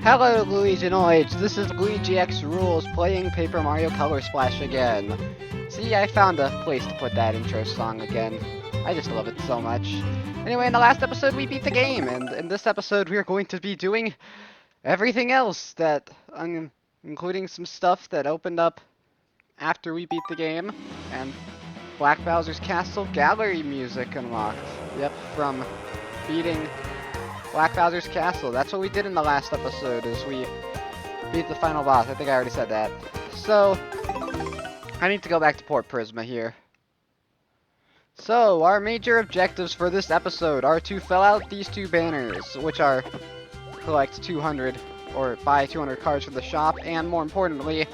Hello, Luiginoids! This is LuigiXRules playing Paper Mario Color Splash again. See, I found a place to put that intro song again. I just love it so much. Anyway, in the last episode we beat the game, and in this episode we are going to be doing everything else that, including some stuff that opened up after we beat the game, and Black Bowser's Castle gallery music unlocked. Yep, from beating Black Bowser's Castle. That's what we did in the last episode, is we beat the final boss. I think I already said that. So, I need to go back to Port Prisma here. So, our major objectives for this episode are to fill out these two banners, which are collect 200 or buy 200 cards from the shop, and more importantly,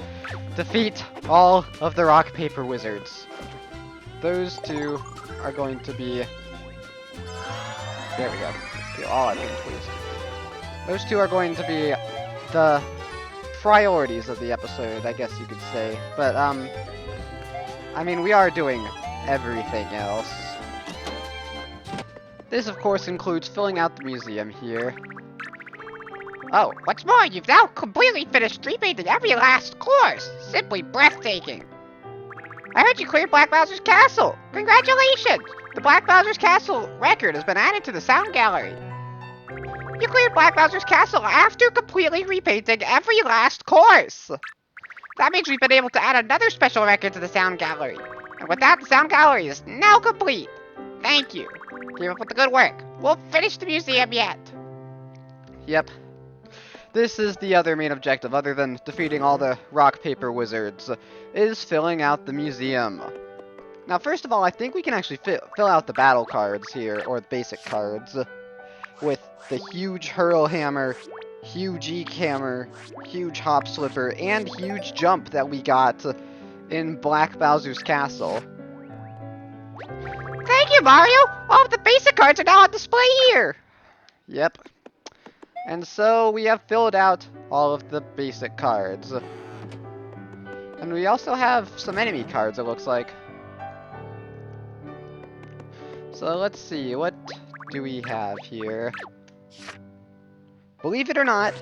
defeat all of the rock paper wizards. Those two are going to be... There we go. All I think, please. Those two are going to be the priorities of the episode, I guess you could say. But, I mean, we are doing everything else. This, of course, includes filling out the museum here. Oh, what's more, you've now completely finished repainting every last course. Simply breathtaking. I heard you cleared Black Bowser's Castle. Congratulations! The Black Bowser's Castle record has been added to the sound gallery. You cleared Black Bowser's Castle after completely repainting every last course. That means we've been able to add another special record to the sound gallery. And with that, the sound gallery is now complete. Thank you. Keep up with the good work. We'll finish the museum yet. Yep. This is the other main objective, other than defeating all the rock paper wizards, is filling out the museum. Now, first of all, I think we can actually fill out the battle cards here, or the basic cards, with the huge hurl hammer, huge eek hammer, huge hop slipper, and huge jump that we got in Black Bowser's Castle. Thank you, Mario! All of the basic cards are now on display here! Yep. And so we have filled out all of the basic cards. And we also have some enemy cards, it looks like. So let's see, what do we have here? Believe it or not,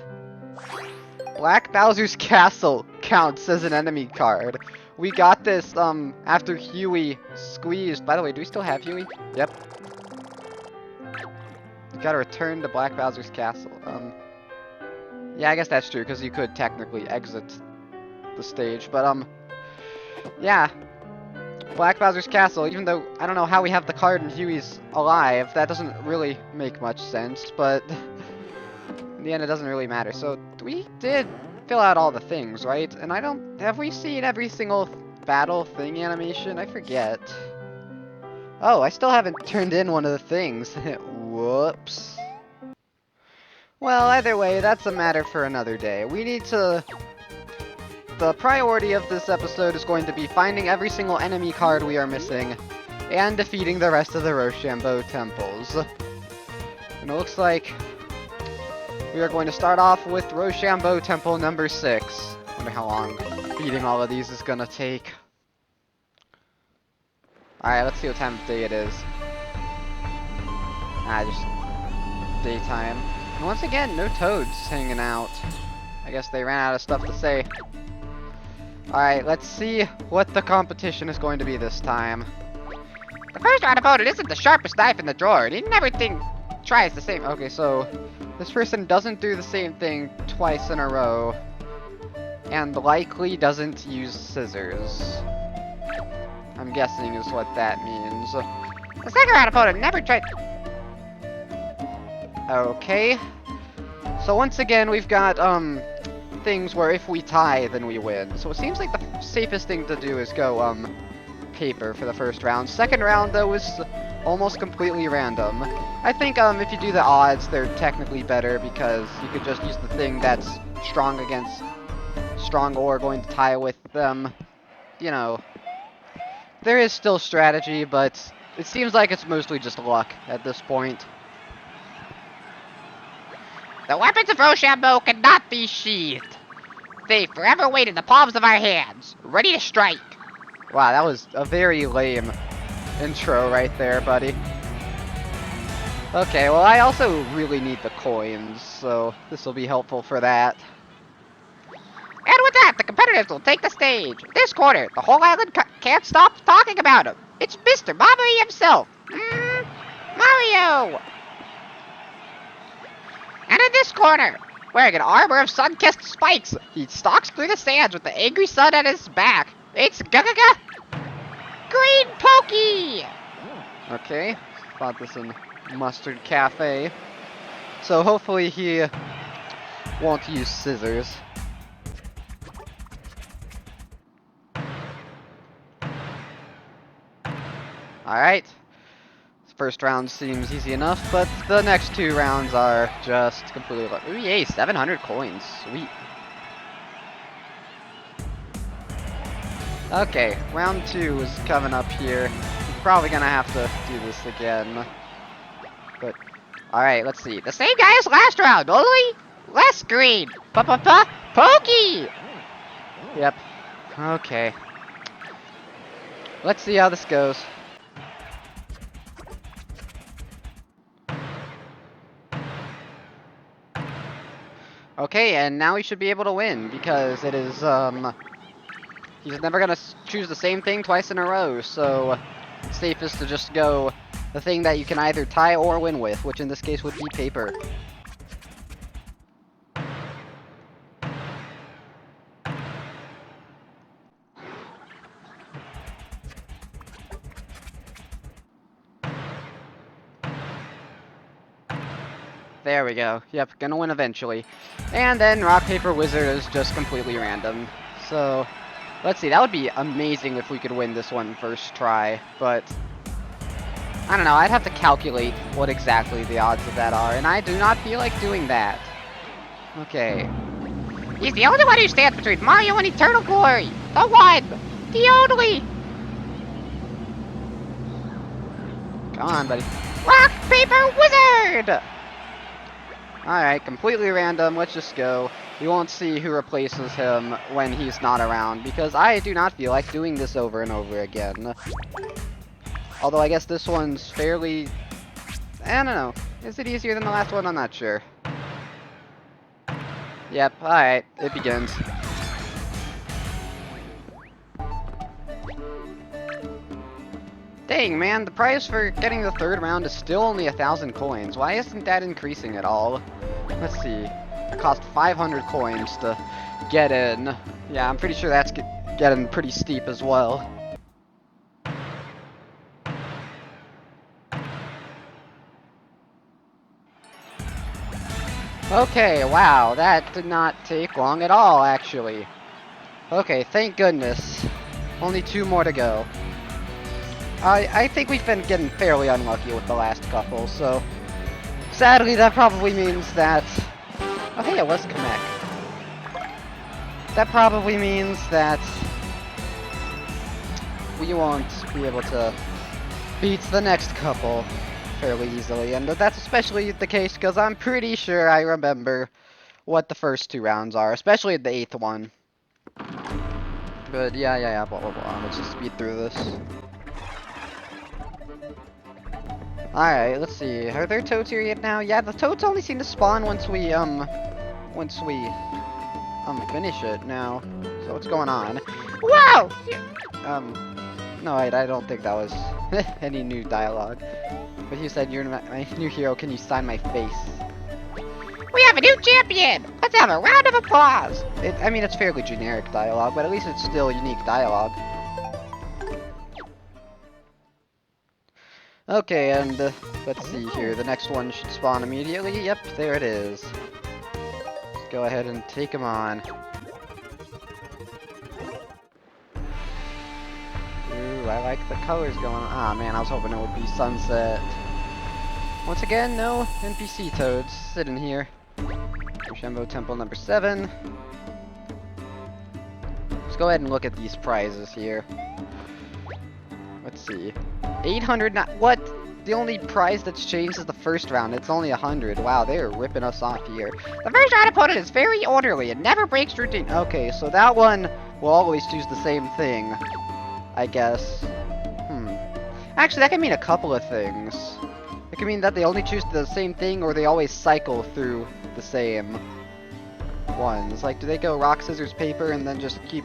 Black Bowser's Castle counts as an enemy card. We got this after Huey squeezed. By the way, do we still have Huey? Yep. You gotta return to Black Bowser's Castle. Yeah, I guess that's true, because you could technically exit the stage, but yeah. Black Bowser's Castle, even though I don't know how we have the card and Huey's alive, that doesn't really make much sense, but in the end it doesn't really matter. So we did fill out all the things, right? And have we seen every single battle thing animation? I forget. Oh, I still haven't turned in one of the things. Whoops. Well, either way, that's a matter for another day. We need to... The priority of this episode is going to be finding every single enemy card we are missing, and defeating the rest of the Roshambo temples. And it looks like we are going to start off with Roshambo Temple number 6. Wonder how long beating all of these is gonna take. Alright, let's see what time of day it is. Just daytime. And once again, no toads hanging out. I guess they ran out of stuff to say. Alright, let's see what the competition is going to be this time. The first round opponent isn't the sharpest knife in the drawer, and he never tries the same. Okay, so this person doesn't do the same thing twice in a row, and likely doesn't use scissors. I'm guessing is what that means. The second round opponent never tried... Okay. So once again, we've got, things where if we tie, then we win. So it seems like the safest thing to do is go, paper for the first round. Second round, though, is almost completely random. I think if you do the odds, they're technically better because you could just use the thing that's strong against strong or going to tie with them. You know, there is still strategy, but it seems like it's mostly just luck at this point. The weapons of Roshambo cannot be sheathed. They forever wait in the palms of our hands, ready to strike. Wow, that was a very lame intro right there, buddy. Okay, well, I also really need the coins, so this will be helpful for that. And with that, the competitors will take the stage. This quarter, the whole island can't stop talking about him. It's Mr. Mario himself. Mario! And in this corner, wearing an armor of sun-kissed spikes, he stalks through the sands with the angry sun at his back. It's Gaga Green Pokey! Okay, bought this in Mustard Cafe. So hopefully he won't use scissors. Alright. First round seems easy enough, but the next two rounds are just completely... Ooh, yay, 700 coins. Sweet. Okay, round 2 is coming up here. I'm probably gonna have to do this again. But, alright, let's see. The same guy as last round, only less green. Pokey! Yep. Okay. Let's see how this goes. Okay, and now he should be able to win, because it is, he's never gonna choose the same thing twice in a row, so it's safest to just go the thing that you can either tie or win with, which in this case would be paper. There we go. Yep, gonna win eventually. And then rock, paper, wizard is just completely random. So, let's see. That would be amazing if we could win this one first try, but I don't know. I'd have to calculate what exactly the odds of that are, and I do not feel like doing that. Okay. He's the only one who stands between Mario and eternal glory. The one. The only. Come on, buddy. Rock, paper, wizard! Alright, completely random. Let's just go. We won't see who replaces him when he's not around, because I do not feel like doing this over and over again. Although I guess this one's fairly... I don't know. Is it easier than the last one? I'm not sure. Yep, alright. It begins. Dang, man, the price for getting the third round is still only 1,000 coins. Why isn't that increasing at all? Let's see. It cost 500 coins to get in. Yeah, I'm pretty sure that's getting pretty steep as well. Okay, wow, that did not take long at all, actually. Okay, thank goodness. Only 2 more to go. I think we've been getting fairly unlucky with the last couple, so sadly that probably means that... Oh hey, it was Kamek. That probably means that we won't be able to beat the next couple fairly easily, and that's especially the case because I'm pretty sure I remember what the first 2 rounds are, especially the 8th one. But yeah, blah blah blah, let's just speed through this. Alright, let's see. Are there toads here yet now? Yeah, the toads only seem to spawn once we finish it now. So what's going on? Whoa! No, I don't think that was any new dialogue. But you said, "You're my new hero, can you sign my face?" We have a new champion! Let's have a round of applause! I mean, it's fairly generic dialogue, but at least it's still unique dialogue. Okay, and let's see here. The next one should spawn immediately. Yep, there it is. Let's go ahead and take him on. Ooh, Ooh, I like the colors going on. Ah, man, I was hoping it would be sunset. Once again, no NPC toads sitting here. Roshambo Temple number 7. Let's go ahead and look at these prizes here. Let's see. 800, what? The only prize that's changed is the first round. It's only 100. Wow, they're ripping us off here. The first round opponent is very orderly and never breaks routine. Okay, so that one will always choose the same thing, I guess. Actually, that can mean a couple of things. It can mean that they only choose the same thing, or they always cycle through the same ones. Like, do they go rock, scissors, paper, and then just keep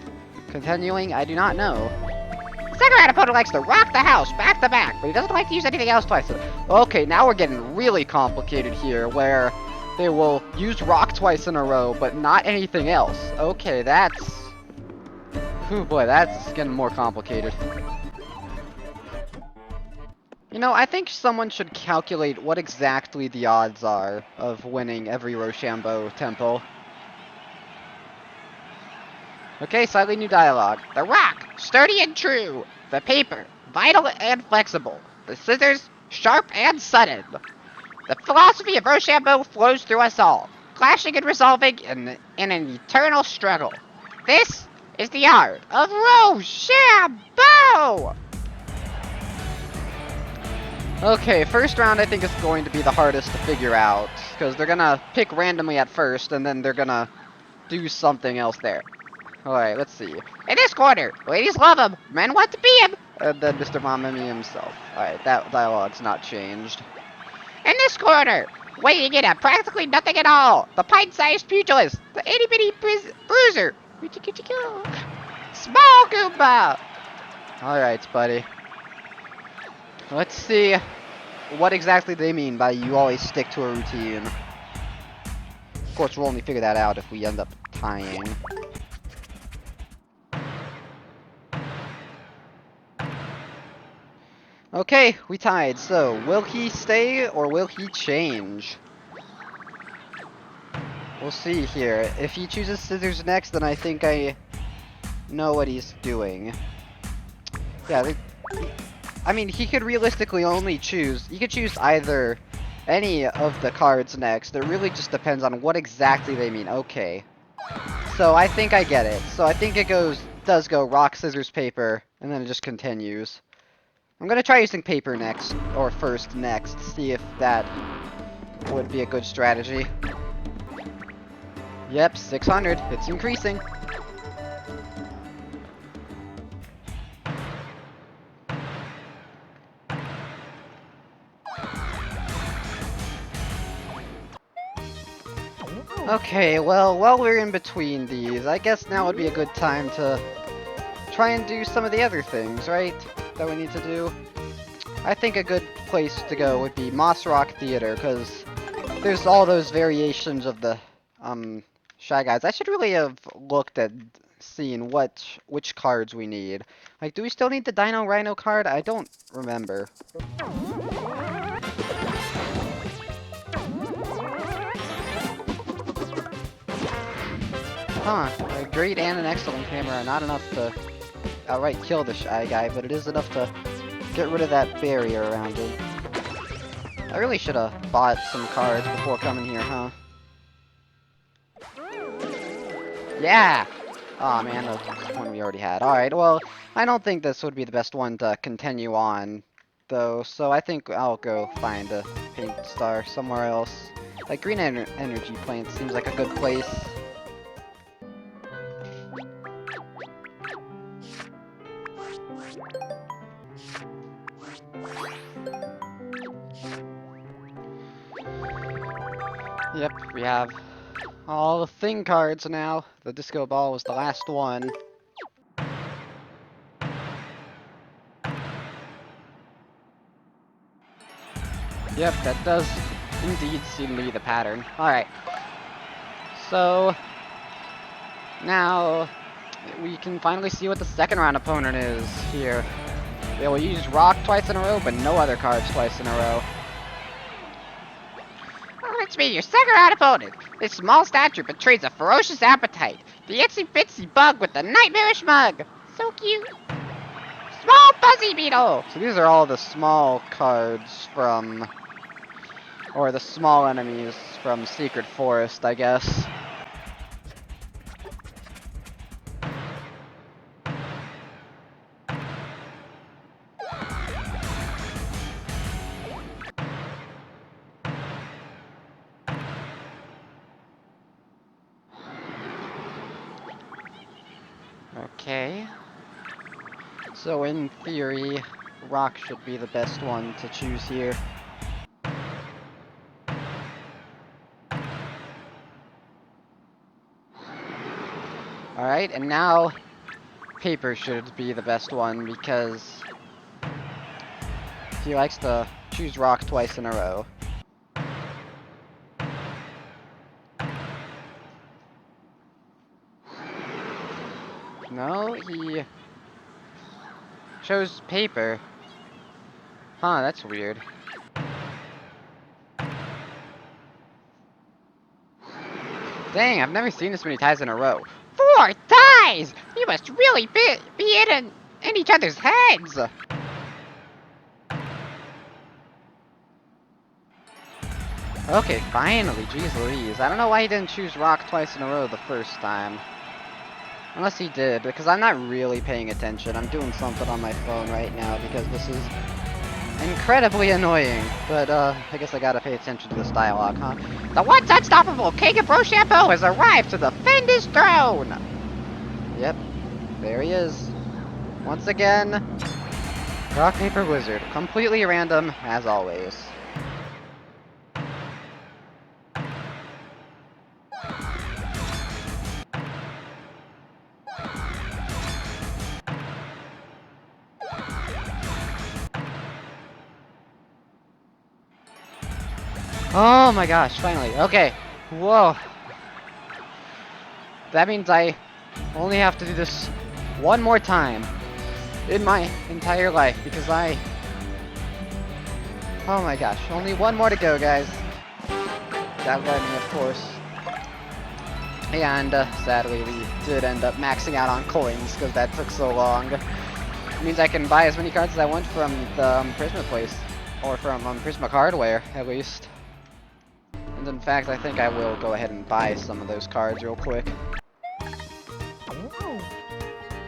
continuing? I do not know. The second round opponent likes to rock the house back to back, but he doesn't like to use anything else twice. Okay, now we're getting really complicated here, where they will use rock twice in a row, but not anything else. Okay, that's... oh boy, that's getting more complicated. You know, I think someone should calculate what exactly the odds are of winning every Roshambo temple. Okay, slightly new dialogue. The rock, sturdy and true. The paper, vital and flexible. The scissors, sharp and sudden. The philosophy of Roshambo flows through us all, clashing and resolving in an eternal struggle. This is the art of Roshambo! Okay, first round I think is going to be the hardest to figure out, because they're gonna pick randomly at first, and then they're gonna do something else there. Alright, let's see. In this corner, ladies love him, men want to be him. And then Mr. Mamami himself. Alright, that dialogue's not changed. In this corner, weighing in at practically nothing at all, the pint-sized pugilist, the itty-bitty bruiser, Small Goomba. Alright, buddy. Let's see what exactly they mean by you always stick to a routine. Of course, we'll only figure that out if we end up tying. Okay, we tied. So, will he stay or will he change? We'll see here. If he chooses scissors next, then I think I know what he's doing. Yeah, I mean, he could realistically only choose... he could choose either any of the cards next. It really just depends on what exactly they mean. Okay. So, I think I get it. So, I think it does go rock, scissors, paper, and then it just continues. I'm gonna try using paper next, or first next, see if that would be a good strategy. Yep, 600. It's increasing. Okay, well, while we're in between these, I guess now would be a good time to try and do some of the other things, right? That we need to do. I think a good place to go would be Moss Rock Theater, because there's all those variations of the, Shy Guys. I should really have looked at seeing which cards we need. Like, do we still need the Dino Rhino card? I don't remember. Huh, a great and an excellent hammer are not enough to outright kill the Shy Guy, but it is enough to get rid of that barrier around him. I really should have bought some cards before coming here, huh? Yeah! Aw, man, that's one we already had. Alright, well, I don't think this would be the best one to continue on, though, so I think I'll go find a paint star somewhere else. Like, Green Energy Plant seems like a good place. Yep, we have all the thing cards now. The disco ball was the last one. Yep, that does indeed seem to be the pattern. Alright. So, now we can finally see what the second round opponent is here. They will use rock twice in a row, but no other cards twice in a row. Let's meet your second round opponent. This small stature betrays a ferocious appetite. The itsy bitsy bug with the nightmarish mug. So cute. Small fuzzy beetle! So these are all the small cards from... Or the small enemies from Secret Forest, I guess. Okay. So in theory, rock should be the best one to choose here. Alright, and now paper should be the best one because he likes to choose rock twice in a row. No, he chose paper. Huh, that's weird. Dang, I've never seen this many ties in a row. 4 ties! You must really be in each other's heads! Okay, finally, jeez Louise. I don't know why he didn't choose rock twice in a row the first time. Unless he did, because I'm not really paying attention. I'm doing something on my phone right now because this is incredibly annoying. But, I guess I gotta pay attention to this dialogue, huh? The once unstoppable King of Roshambo has arrived to defend his throne! Yep, there he is. Once again, rock, paper, wizard. Completely random, as always. Oh my gosh, finally. Okay. Whoa. That means I only have to do this one more time in my entire life because oh my gosh, only one more to go, guys. That led me, of course. And sadly, we did end up maxing out on coins because that took so long. It means I can buy as many cards as I want from the Prisma place. Or from Prisma Hardware, at least. And in fact, I think I will go ahead and buy some of those cards real quick.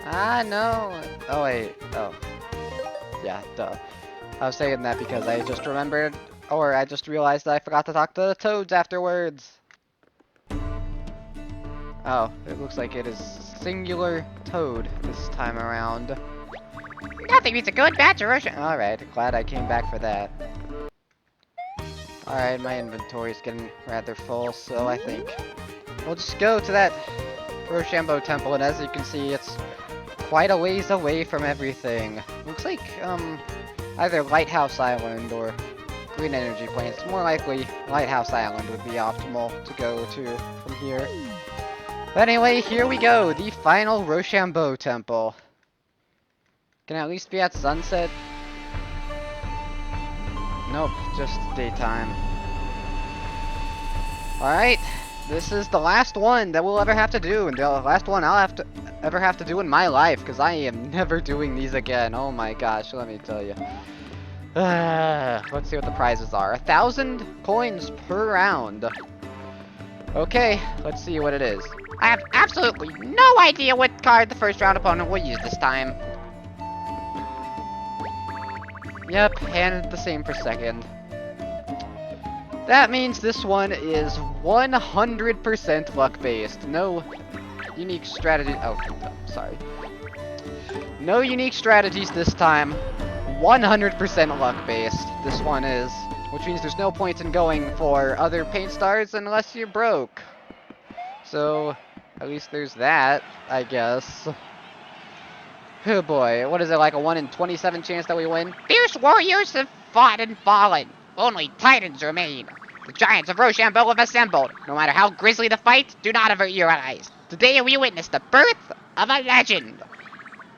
Ah, no. Oh, wait. Oh. Yeah, duh. I was saying that because I just remembered, or I just realized that I forgot to talk to the toads afterwards. Oh, it looks like it is singular toad this time around. Nothing beats a good batch of Roshambo. Alright, glad I came back for that. Alright, my inventory's getting rather full, so I think we'll just go to that Roshambo temple, and as you can see, it's quite a ways away from everything. Looks like, either Lighthouse Island or Green Energy Plants. More likely, Lighthouse Island would be optimal to go to from here. But anyway, here we go, the final Roshambo temple. Can I at least be at sunset? Nope, just daytime. Alright, this is the last one that we'll ever have to do, and the last one I'll ever have to do in my life, because I am never doing these again. Oh my gosh, let me tell you. Let's see what the prizes are. 1,000 coins per round. Okay, let's see what it is. I have absolutely no idea what card the first round opponent will use this time. Yep, and the same for second. That means this one is 100% luck-based. No unique strategy. Oh, sorry. No unique strategies this time. 100% luck-based. This one is. Which means there's no point in going for other paint stars unless you're broke. So, at least there's that, I guess. Oh boy, what is it, like a 1 in 27 chance that we win? Fierce warriors have fought and fallen. Only titans remain. The giants of Roshambo have assembled. No matter how grisly the fight, do not avert your eyes. Today we witness the birth of a legend.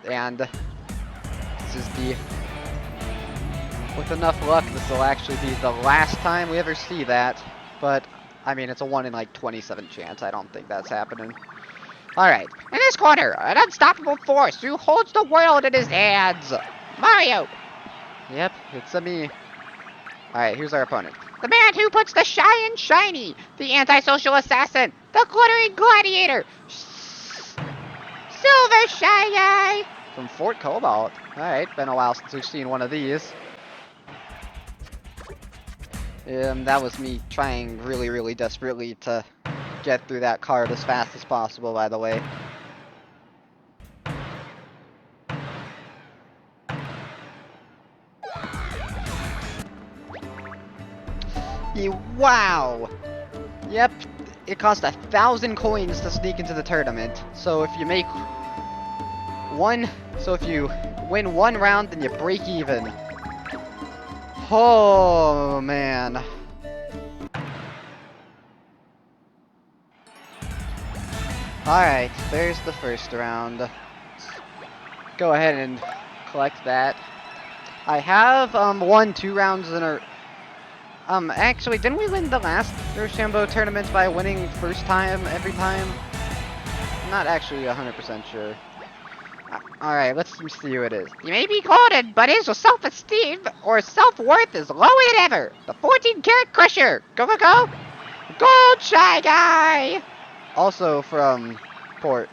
And this is the... With enough luck, this will actually be the last time we ever see that. But, I mean, it's a 1 in like 27 chance. I don't think that's happening. Alright. In this corner, an unstoppable force who holds the world in his hands. Mario! Yep, it's a me. Alright, here's our opponent. The man who puts the shy in shiny! The antisocial assassin! The glittering gladiator! Silver Shy Guy! From Fort Cobalt. Alright, been a while since we've seen one of these. That was me trying really, really desperately to get through that card as fast as possible, by the way. Wow! Yep, it cost 1,000 coins to sneak into the tournament. So if you make if you win one round, then you break even. Oh, man. Alright, there's the first round. Let's go ahead and collect that. I have, won 2 rounds in a... actually, didn't we win the last Roshambo tournament by winning first time every time? I'm not actually 100% sure. Alright, let's see who it is. You may be quoted, but his self-esteem or self-worth is lower than ever. The 14-karat crusher. Go, go, go. Gold Shy Guy. Also from Port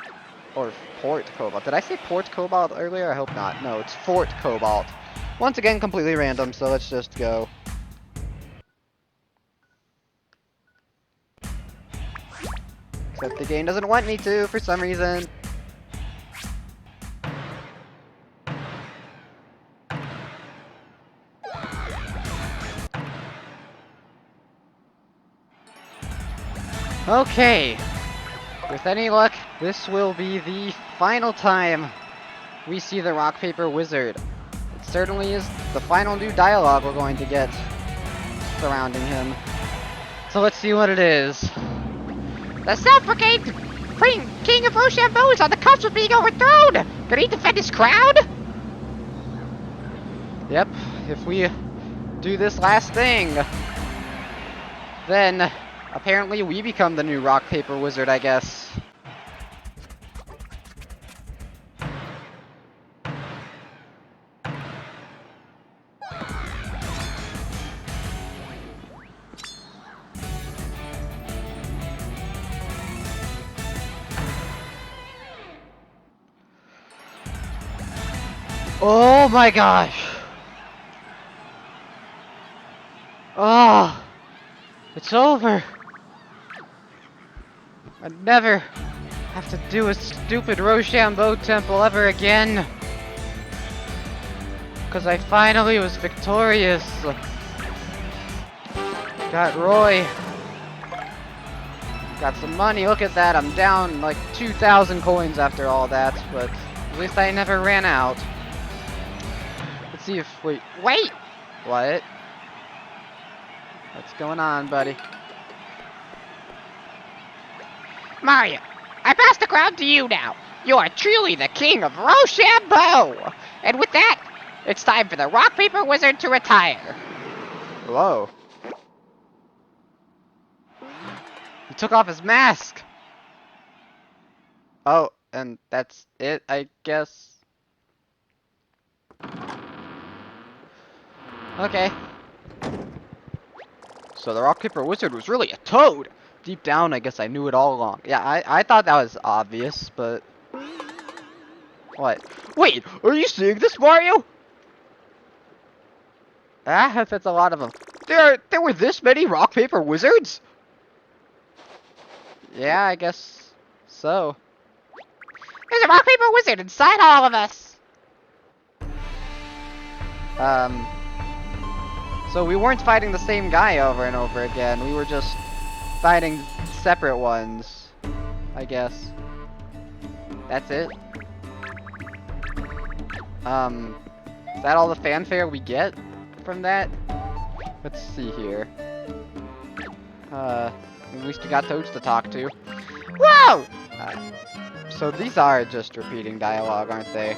Cobalt. Did I say Port Cobalt earlier? I hope not. No, it's Fort Cobalt. Once again, completely random, so let's just go. Except the game doesn't want me to for some reason. Okay. With any luck, this will be the final time we see the Rock Paper Wizard. It certainly is the final new dialogue we're going to get surrounding him. So let's see what it is. The self-proclaimed King of Roshambo is on the cusp of being overthrown. Can he defend his crown? Yep, if we do this last thing, then apparently we become the new Rock Paper Wizard, I guess. Oh my gosh! Oh, it's over. I'd never have to do a stupid Roshambo temple ever again. Because I finally was victorious. Got Roy. Got some money. Look at that. I'm down like 2,000 coins after all that. But at least I never ran out. Let's see if... Wait. What? What's going on, buddy? Mario, I pass the crown to you now. You are truly the king of Roshambo. And with that, it's time for the Rock Paper Wizard to retire. Whoa. He took off his mask. Oh, and that's it, I guess. Okay. So the Rock Paper Wizard was really a toad. Deep down, I guess I knew it all along. Yeah, I thought that was obvious, but... What? Wait, are you seeing this, Mario? Ah, that's a lot of them. There were this many Rock Paper Wizards? Yeah, I guess so. There's a Rock Paper Wizard inside all of us. So we weren't fighting the same guy over and over again. We were just fighting separate ones, I guess. That's it. Is that all the fanfare we get from that? Let's see here. At least we got Toads to talk to. Whoa! So these are just repeating dialogue, aren't they?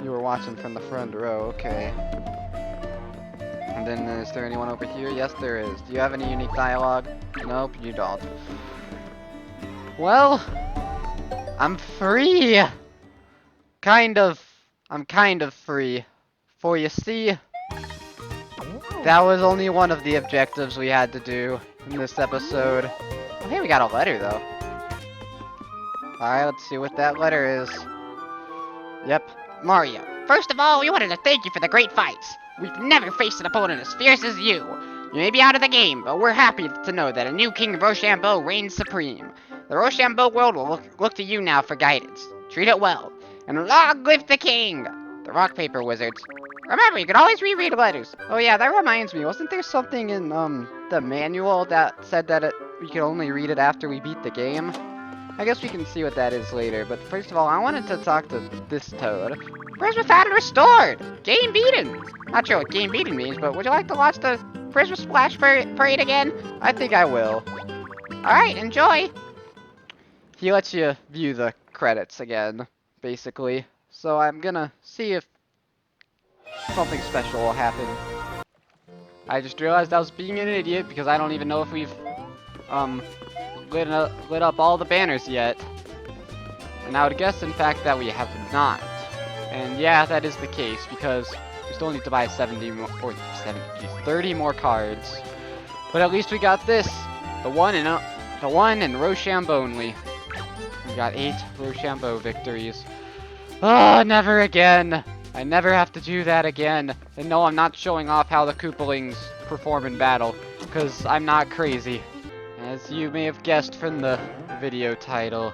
You were watching from the front row, okay. And then is there anyone over here? Yes, there is. Do you have any unique dialogue? Nope, you don't. Well, I'm free! Kind of. I'm kind of free. For you see, that was only one of the objectives we had to do in this episode. Oh, hey, we got a letter, though. Alright, let's see what that letter is. Yep. Mario, first of all, we wanted to thank you for the great fights. We've never faced an opponent as fierce as you. You may be out of the game, but we're happy to know that a new King Roshambo reigns supreme. The Roshambo world will look to you now for guidance. Treat it well. And long live the king! The Rock Paper Wizards. Remember, you can always reread letters. Oh yeah, that reminds me. Wasn't there something in the manual that said that we could only read it after we beat the game? I guess we can see what that is later, but first of all, I wanted to talk to this toad. Prisma Fountain restored! Game beaten! Not sure what game beaten means, but would you like to watch the Prisma Splash Parade again? I think I will. Alright, enjoy! He lets you view the credits again, basically. So I'm gonna see if something special will happen. I just realized I was being an idiot because I don't even know if we've lit up all the banners yet. And I would guess, in fact, that we have not. And yeah, that is the case because we still need to buy 30 more cards. But at least we got this, the one and Roshambo only. We got 8 Roshambo victories. Oh, never again! I never have to do that again. And no, I'm not showing off how the Koopalings perform in battle, because I'm not crazy. As you may have guessed from the video title,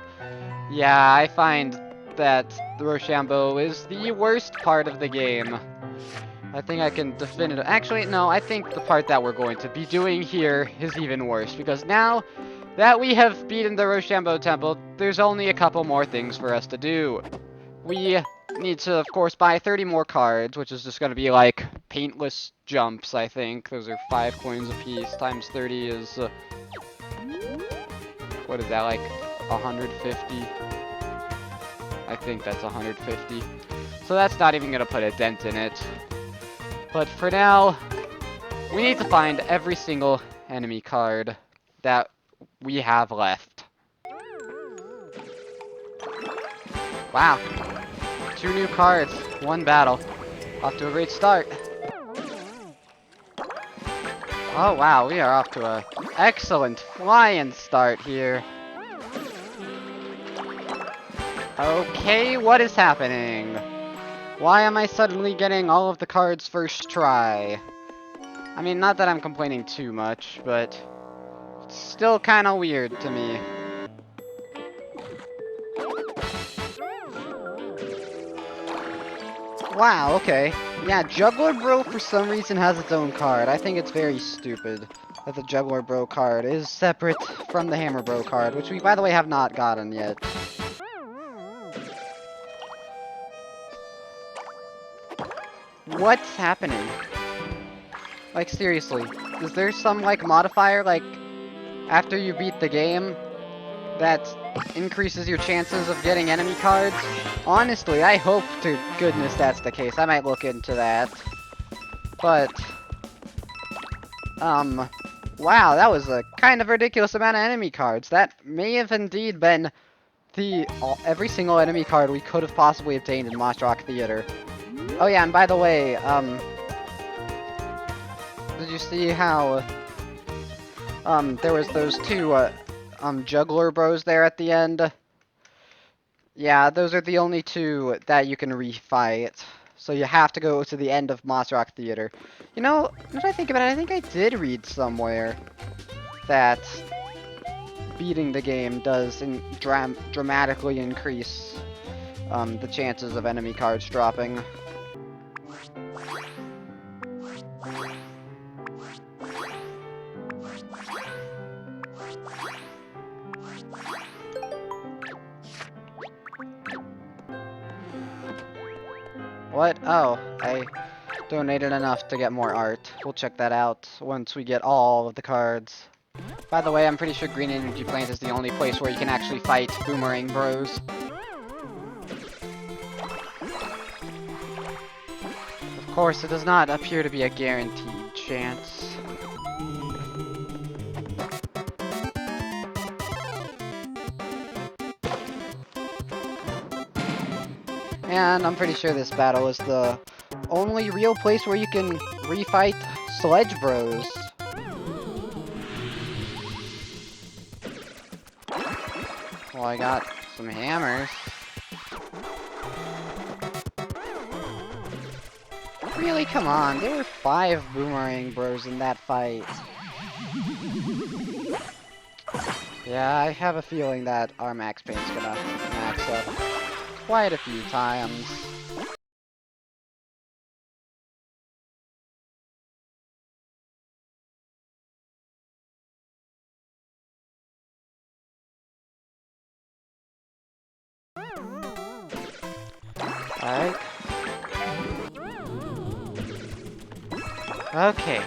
yeah, I find that the Roshambo is the worst part of the game. I think I can definitively... Actually, no, I think the part that we're going to be doing here is even worse, because now that we have beaten the Roshambo Temple, there's only a couple more things for us to do. We need to, of course, buy 30 more cards, which is just going to be like paintless jumps, I think. Those are 5 coins apiece, times 30 is... what is that, like 150? I think that's 150. So that's not even going to put a dent in it. But for now, we need to find every single enemy card that we have left. Wow. 2 new cards, 1 battle. Off to a great start. Oh wow, we are off to an excellent flying start here. Okay, what is happening? Why am I suddenly getting all of the cards first try? I mean, not that I'm complaining too much, but it's still kind of weird to me. Wow, okay. Yeah, Juggler Bro for some reason has its own card. I think it's very stupid that the Juggler Bro card is separate from the Hammer Bro card, which we, by the way, have not gotten yet. What's happening? Like, seriously, is there some, like, modifier, like, after you beat the game that increases your chances of getting enemy cards? Honestly, I hope to goodness that's the case. I might look into that. But, wow, that was a kind of ridiculous amount of enemy cards. That may have indeed been every single enemy card we could have possibly obtained in Moss Rock Theater. Oh yeah, and by the way, did you see how, there was those 2, Juggler Bros there at the end? Yeah, those are the only 2 that you can refight. So you have to go to the end of Moss Rock Theater. You know, if I think about it, I think I did read somewhere that beating the game does dramatically increase the chances of enemy cards dropping. What? Oh, I donated enough to get more art. We'll check that out once we get all of the cards. By the way, I'm pretty sure Green Energy Plant is the only place where you can actually fight Boomerang Bros. Of course, it does not appear to be a guaranteed chance. And I'm pretty sure this battle is the only real place where you can refight Sledge Bros. Well, I got some hammers. Really, come on, there were 5 Boomerang Bros in that fight. Yeah, I have a feeling that our max pain's gonna max up quite a few times. Alright. Okay.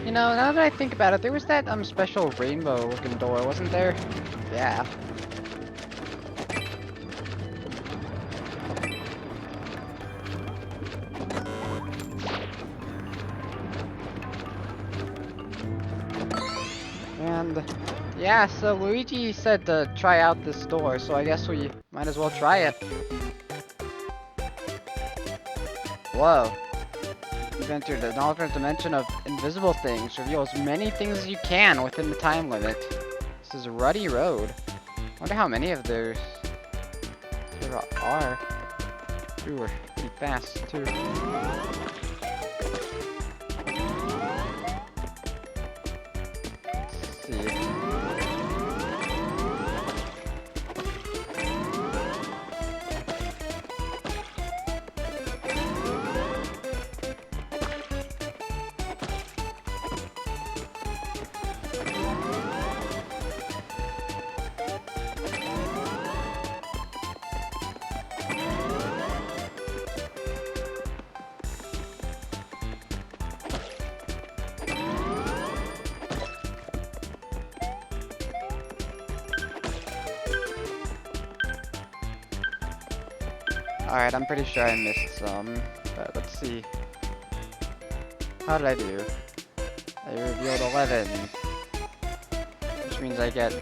You know, now that I think about it, there was that special rainbow looking door, wasn't there? Yeah. And yeah, so Luigi said to try out this door, so I guess we might as well try it. Whoa. You've entered an alternate dimension of invisible things. Reveal as many things as you can within the time limit. This is Ruddy Road. Wonder how many of those there are. Ooh, we're pretty fast too. Let's see. Alright, I'm pretty sure I missed some, but let's see. How did I do? I revealed 11, which means I get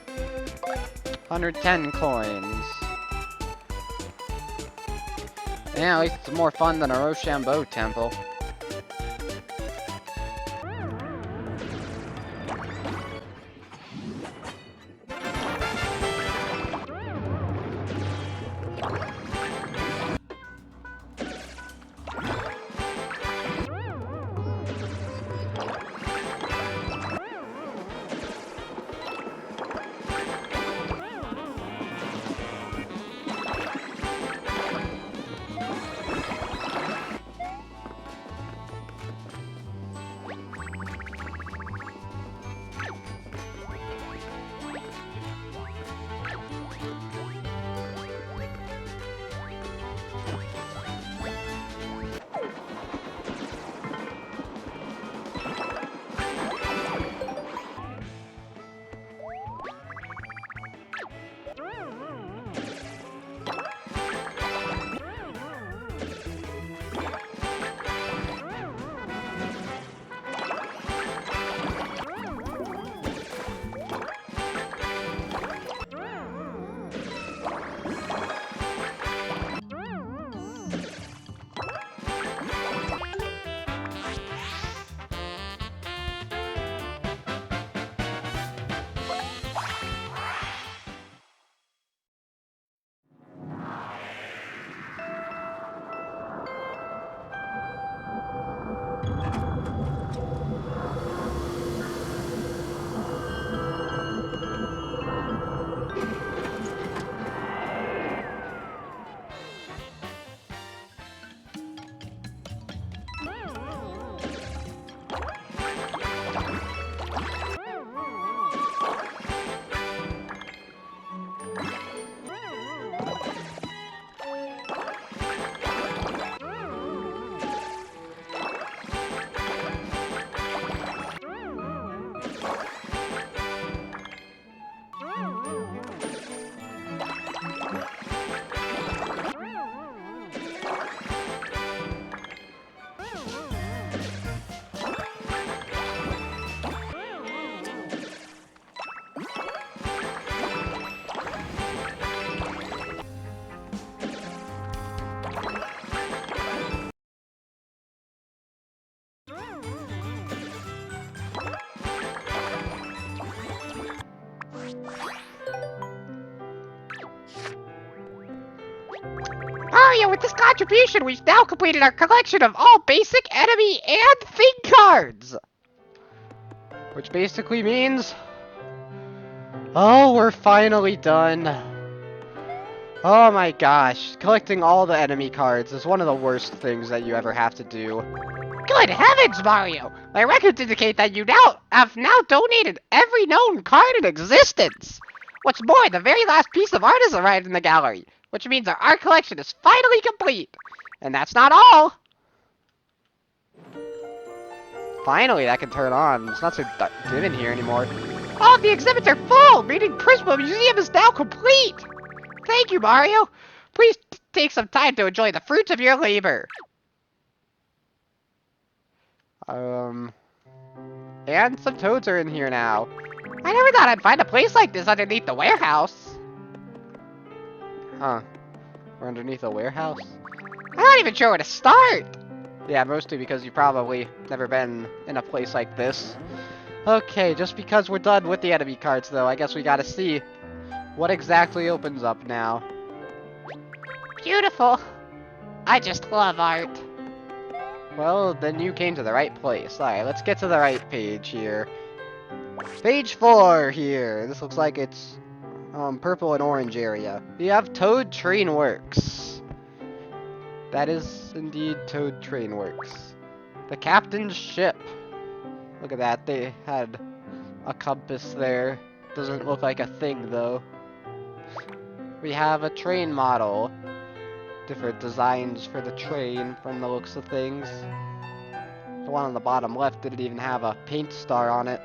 110 coins. Yeah, at least it's more fun than a Roshambo temple. Mario, with this contribution, we've now completed our collection of all basic enemy and thing cards! Which basically means... Oh, we're finally done. Oh my gosh, collecting all the enemy cards is one of the worst things that you ever have to do. Good heavens, Mario! My records indicate that you have now donated every known card in existence! What's more, the very last piece of art has arrived in the gallery, which means our art collection is finally complete! And that's not all! Finally, that can turn on. It's not so dim in here anymore. All of the exhibits are full, meaning Prisma Museum is now complete! Thank you, Mario! Please take some time to enjoy the fruits of your labor. And some toads are in here now. I never thought I'd find a place like this underneath the warehouse. Huh. We're underneath a warehouse? I'm not even sure where to start. Yeah, mostly because you've probably never been in a place like this. Okay, just because we're done with the enemy cards, though, I guess we gotta see what exactly opens up now. Beautiful. I just love art. Well, then you came to the right place. Alright, let's get to the right page here. Page 4 here. This looks like it's purple and orange area. We have Toad Train Works. That is indeed Toad Train Works. The captain's ship. Look at that. They had a compass there. Doesn't look like a thing though. We have a train model. Different designs for the train from the looks of things. The one on the bottom left didn't even have a paint star on it.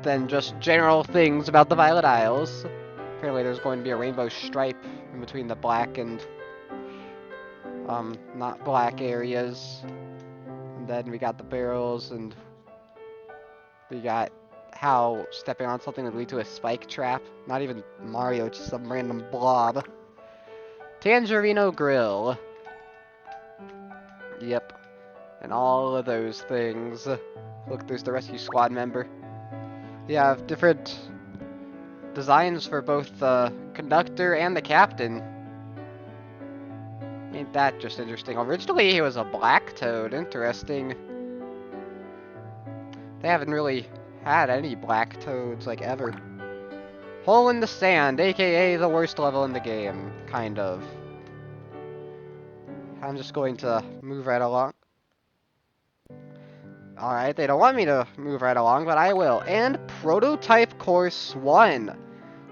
Then just general things about the Violet Isles. Apparently there's going to be a rainbow stripe in between the black and not black areas. And then we got the barrels, and we got how stepping on something would lead to a spike trap. Not even Mario, just some random blob. Tangerino Grill. Yep. And all of those things. Look, there's the rescue squad member. You have different designs for both the conductor and the captain. Ain't that just interesting? Originally, he was a black toad. Interesting. They haven't really had any black toads, like, ever. Hole in the Sand, aka the worst level in the game, kind of. I'm just going to move right along. Alright, they don't want me to move right along, but I will. And Prototype Course 1.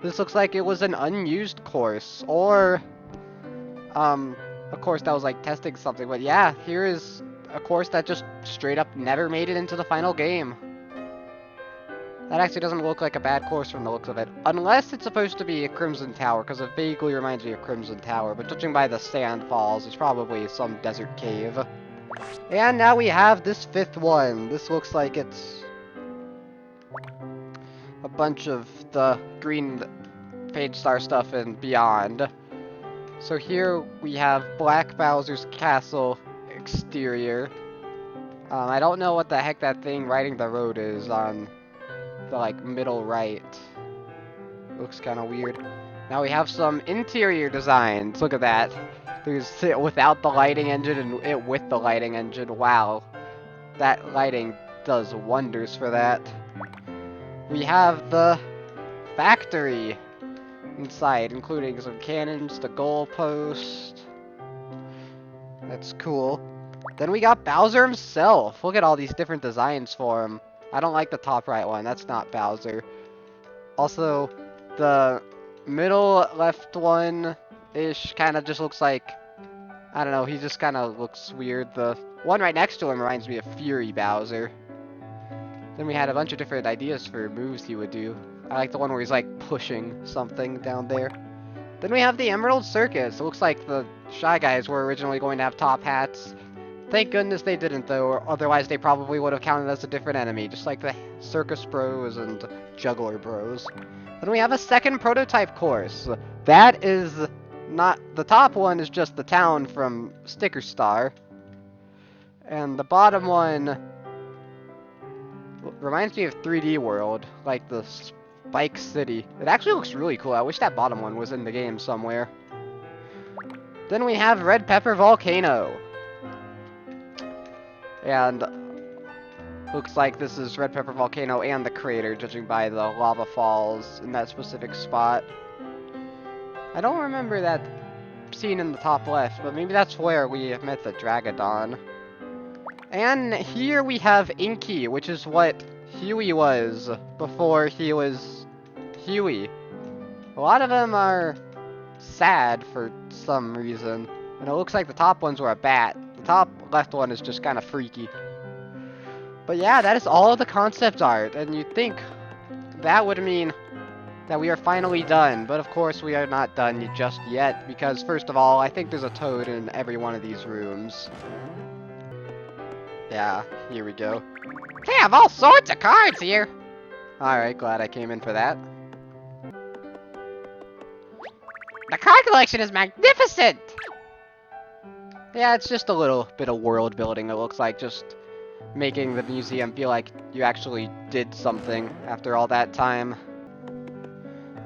This looks like it was an unused course, or a course that was like testing something. But yeah, here is a course that just straight up never made it into the final game. That actually doesn't look like a bad course from the looks of it. Unless it's supposed to be a Crimson Tower, because it vaguely reminds me of Crimson Tower. But judging by the sand falls, it's probably some desert cave. And now we have this 5th one. This looks like it's a bunch of the green page star stuff and beyond. So here we have Black Bowser's Castle exterior. I don't know what the heck that thing riding the road is on the like middle right. Looks kind of weird. Now we have some interior designs. Look at that. There's it without the lighting engine and it with the lighting engine. Wow. That lighting does wonders for that. We have the factory inside, including some cannons, the goalpost. That's cool. Then we got Bowser himself. Look at all these different designs for him. I don't like the top right one. That's not Bowser. Also, the middle left one-ish kind of just looks like, I don't know, he just kind of looks weird. The one right next to him reminds me of Fury Bowser. Then we had a bunch of different ideas for moves he would do. I like the one where he's like pushing something down there. Then we have the Emerald Circus. It looks like the Shy Guys were originally going to have top hats. Thank goodness they didn't, though, or otherwise they probably would have counted as a different enemy, just like the Circus Bros and Juggler Bros. Then we have a second prototype course. That is not... The top one is just the town from Sticker Star. And the bottom one reminds me of 3D World, like the Spike City. It actually looks really cool. I wish that bottom one was in the game somewhere. Then we have Red Pepper Volcano. And looks like this is Red Pepper Volcano and the crater, judging by the lava falls in that specific spot. I don't remember that scene in the top left, but maybe that's where we met the Dragodon. And here we have Inky, which is what Huey was before he was Huey. A lot of them are sad for some reason. And it looks like the top ones were a bat. The top left one is just kind of freaky. But yeah, that is all of the concept art. And you'd think that would mean that we are finally done. But of course we are not done just yet. Because first of all, I think there's a toad in every one of these rooms. Yeah, here we go. They have all sorts of cards here. Alright, glad I came in for that. The card collection is magnificent. Yeah, it's just a little bit of world building, it looks like, just making the museum feel like you actually did something after all that time.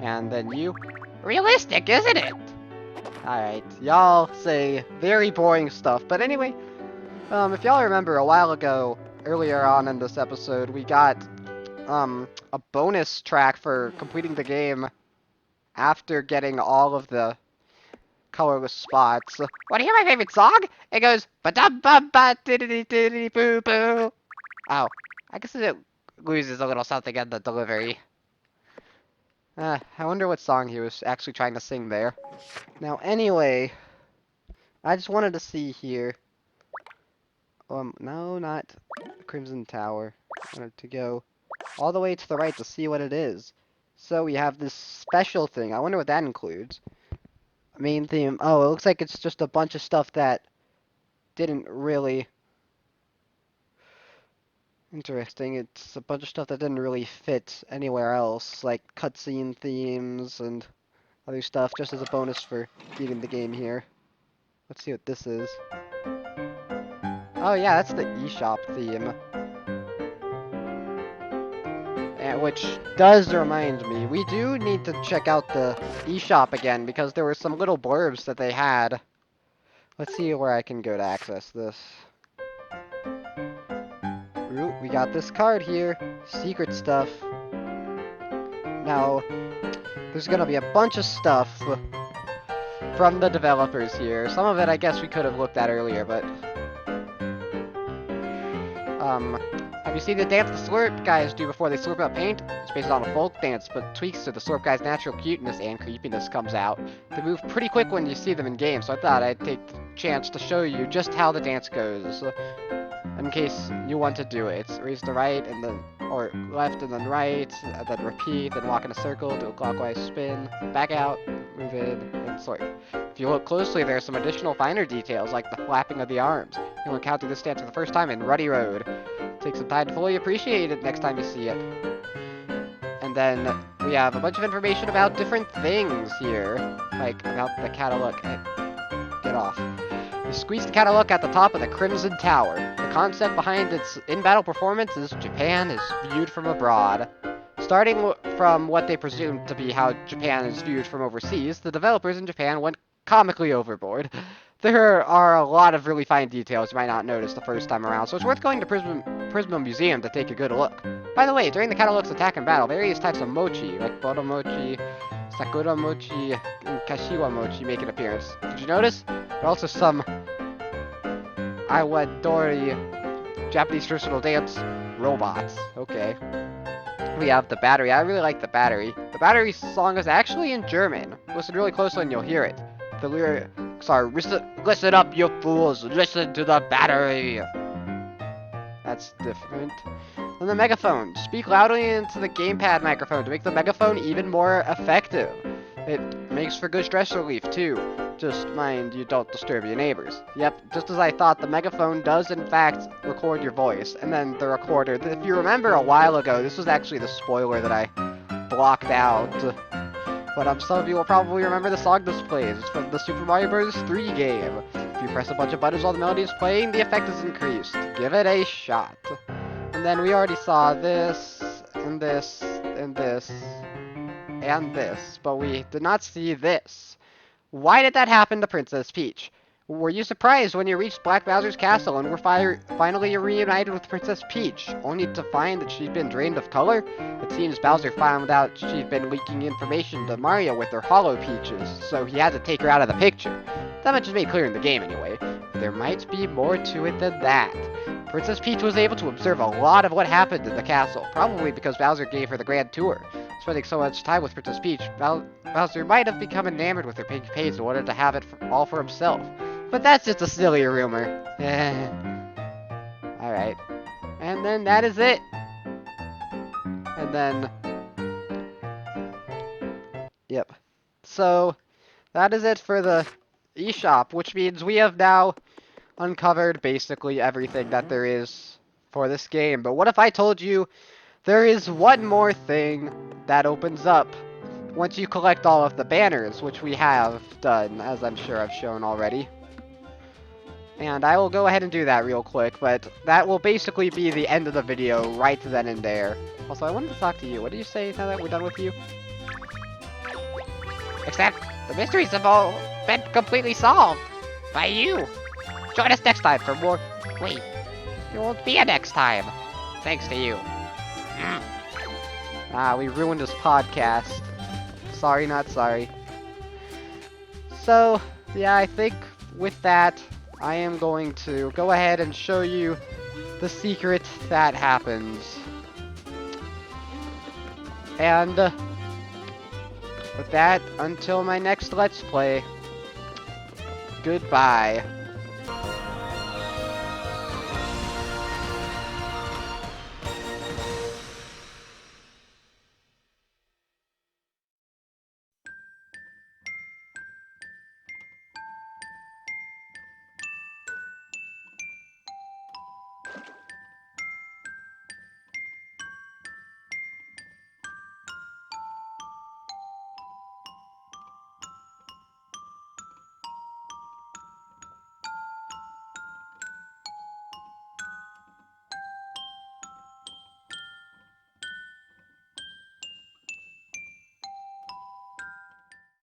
And then you. Realistic, isn't it? Alright, y'all say very boring stuff, but anyway, if y'all remember a while ago, earlier on in this episode, we got, a bonus track for completing the game after getting all of the colorless spots. Want to hear my favorite song? It goes ba-dum-bum-ba-diddy-diddy-boo-boo. Oh, I guess it loses a little something in the delivery. I wonder what song he was actually trying to sing there. Now, anyway, I just wanted to see here. No, not Crimson Tower. I wanted to go all the way to the right to see what it is. So we have this special thing. I wonder what that includes. Main theme. Oh, it looks like it's just a bunch of stuff that didn't really... Interesting. It's a bunch of stuff that didn't really fit anywhere else, like cutscene themes and other stuff, just as a bonus for beating the game here. Let's see what this is. Oh yeah, that's the eShop theme. Which does remind me, we do need to check out the eShop again, because there were some little blurbs that they had. Let's see where I can go to access this. Ooh, we got this card here. Secret stuff. Now, there's gonna be a bunch of stuff from the developers here. Some of it I guess we could have looked at earlier, but... have you seen the dance the Slurp guys do before they slurp up paint? It's based on a folk dance, but tweaks to the Slurp guys' natural cuteness and creepiness comes out. They move pretty quick when you see them in game, so I thought I'd take the chance to show you just how the dance goes. In case you want to do it. It's raise to right, and then, or left and then right, and then repeat, then walk in a circle, do a clockwise spin, back out, move in, and sort. If you look closely, there are some additional finer details, like the flapping of the arms. You'll encounter this dance for the first time in Ruddy Road. Take some time to fully appreciate it next time you see it. And then we have a bunch of information about different things here, like about the catalog. Get off. You squeeze the catalog at the top of the Crimson Tower. The concept behind its in-battle performance is Japan is viewed from abroad. Starting from what they presumed to be how Japan is viewed from overseas, the developers in Japan went comically overboard. There are a lot of really fine details you might not notice the first time around, so it's worth going to Prisma Museum to take a good look. By the way, during the catalog's attack and battle, various types of mochi, like Bodo Mochi, Sakura Mochi, and Kashiwa Mochi make an appearance. Did you notice? There are also some Iwadori Japanese traditional dance robots. Okay. We have the battery. I really like the battery. The battery song is actually in German. Listen really closely and you'll hear it. The lyrics are, listen up, you fools, listen to the battery. That's different. And the megaphone. Speak loudly into the gamepad microphone to make the megaphone even more effective. It makes for good stress relief, too. Just mind you don't disturb your neighbors. Yep, just as I thought, the megaphone does in fact record your voice. And then the recorder, if you remember a while ago, this was actually the spoiler that I blocked out. But some of you will probably remember the song this plays. It's from the Super Mario Bros. 3 game. If you press a bunch of buttons while the melody is playing, the effect is increased. Give it a shot. And then we already saw this, and this, and this, and this, but we did not see this. Why did that happen to Princess Peach? Were you surprised when you reached Black Bowser's castle and were finally reunited with Princess Peach, only to find that she'd been drained of color? It seems Bowser found out she'd been leaking information to Mario with her Hollow Peaches, so he had to take her out of the picture. That much is made clear in the game anyway. But there might be more to it than that. Princess Peach was able to observe a lot of what happened in the castle, probably because Bowser gave her the grand tour. Spending so much time with Princess Peach, Bowser might have become enamored with her pink face and wanted to have it all for himself. But that's just a silly rumor. Alright. And then that is it. And then... Yep. So, that is it for the eShop, which means we have now uncovered basically everything that there is for this game. But what if I told you there is one more thing that opens up once you collect all of the banners, which we have done, as I'm sure I've shown already. And I will go ahead and do that real quick, but that will basically be the end of the video right then and there. Also, I wanted to talk to you. What do you say now that we're done with you? Except, the mysteries have all been completely solved. By you. Join us next time for more... Wait, there won't be a next time. Thanks to you. Ah, we ruined this podcast. Sorry, not sorry. So, yeah, I think with that, I am going to go ahead and show you the secret that happens. And with that, until my next Let's Play, goodbye.